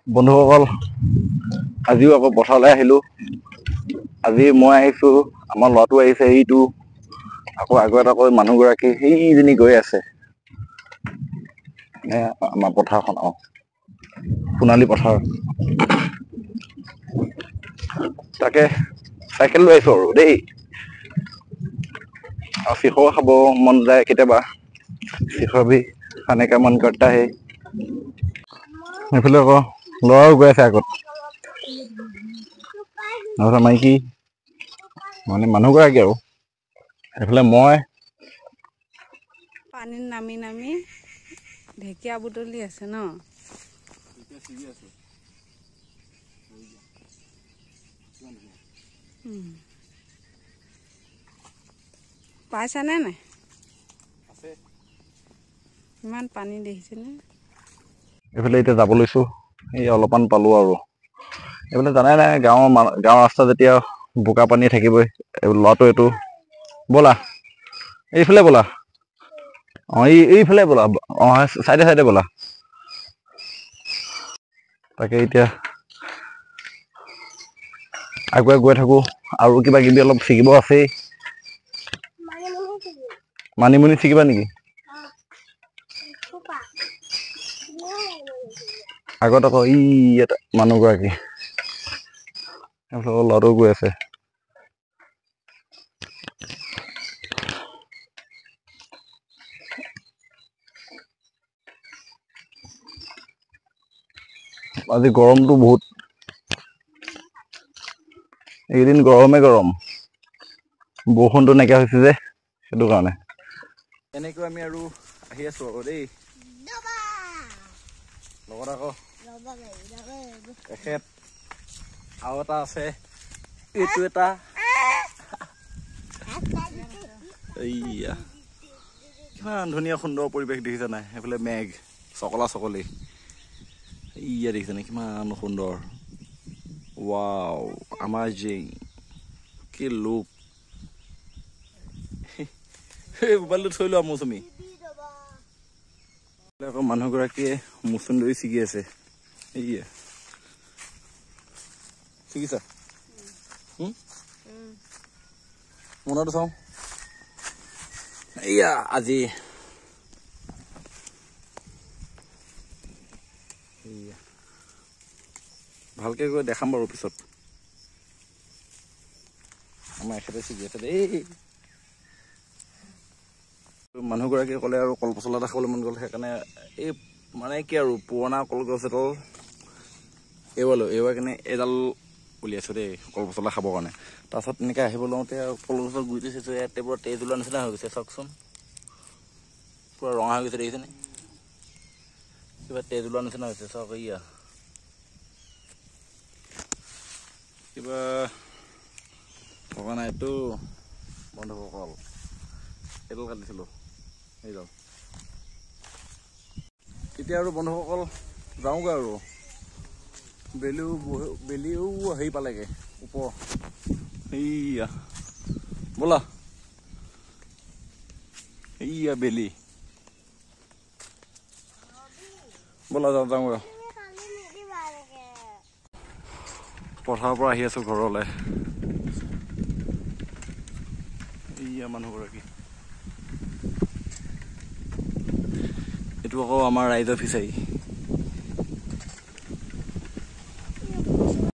বন্ধুসকল আজিও আকৌ পথাৰলৈ আহিলোঁ। আজি মই আহিছোঁ, আমাৰ ল'ৰাটো আহিছে, এইটো আকৌ আগত আকৌ মানুহগৰাকী সেইজনী গৈ আছে। আমাৰ পথাৰখন সোণালী পথাৰ। তাকে চাইকেল লৈ আহিছোঁ আৰু দেই। আৰু চিখৰ খাব মন যায় কেতিয়াবা, চিখৰ ভি খানে কা মন কৰতা হে। এইফালে আকৌ ল'ৰাও গৈ আছে আগত, মাইকী মানে মানুহগৰাকী আৰু এইফালে মই পানীত নামি নামি ঢেকীয়া বুটলি আছে ন। পাইছানে নাই? ইমান পানী দেখিছেনে? এইফালে এতিয়া যাব লৈছোঁ, এই অলপমান পালোঁ আৰু এইফালে জানাই নাই গাঁৱৰ ৰাস্তা যেতিয়া বোকা পানী থাকিবই। ল'ৰাটো এইটো ব'লা এইফালে ব'লা, এইফালে ব'লা, চাইডে চাইডে ব'লা। তাকে এতিয়া আগুৱাই গৈ থাকোঁ, আৰু কিবা কিবি অলপ শিকিব আছেই। মানিমুনি ছিগিবা নেকি? আগত আকৌ এটা মানুহগৰাকী ল'ৰাটো গৈ আছে। আজি গৰমটো বহুত, এইকেইদিন গৰমে গৰম, বৰষুণটো নাইকিয়া হৈছে যে সেইটো কাৰণে। এনেকৈ আমি আৰু আহি আছোঁ আকৌ দেই, লগত আকৌ এখেত আৰু এটা আছে, এইটো এটা এইয়া কিমান ধুনীয়া সুন্দৰ পৰিৱেশ দেখিছা নাই? সেইফালে মেঘ চকলা চকলি, ইয়া দেখিছা নাই কিমান সুন্দৰ। ৱাও, আমাজিং, কি লুক। এই মোবাইলটো থৈ লোৱা মৌচুমী। আকৌ মানুহগৰাকীয়ে মচুন্দৰী ছিগি আছে, এইয়া ছিগিছা? মনতো চাওঁ, এইয়া আজি ভালকে গৈ দেখাম বাৰু পিছত। আমাৰ এখেতে ছিগি আছে দেই। মানুহগৰাকীয়ে ক'লে আৰু কল পচলা এটা খাবলৈ মন গ'ল, সেইকাৰণে এই মানে কি আৰু পুৰণা কলগছ এডাল এৰুৱাই কিনে এডাল উলিয়াইছোঁ দেই কল পচলা খাবৰ কাৰণে। তাৰপাছত এনেকৈ আহিব লওঁতে আৰু কলগছৰ গুৰিটো চাইছোঁ, ইয়াতে পুৰা তেজ ওলোৱা নিচিনা হৈ গৈছে, চাওকচোন পুৰা ৰঙা হৈ গৈছে দেখিছেনে? কিবা তেজ ওলোৱা নিচিনা হৈছে চাওক, ইয়া কিবা ভগা নাইতো বন্ধুসকল, এইডাল কাটিছিলোঁ এইডাল। এতিয়া আৰু বন্ধুসকল যাওঁগৈ আৰু, বেলিও হেৰি পালেগৈ ওপৰ, এইয়া ব'লা, এইয়া বেলি, ব'লা যাওঁগৈ। পথাৰৰ পৰা আহি আছোঁ ঘৰলৈ, এইয়া মানুহগৰাকী, এইটো আকৌ আমাৰ ৰাইজৰ ফিচাৰী।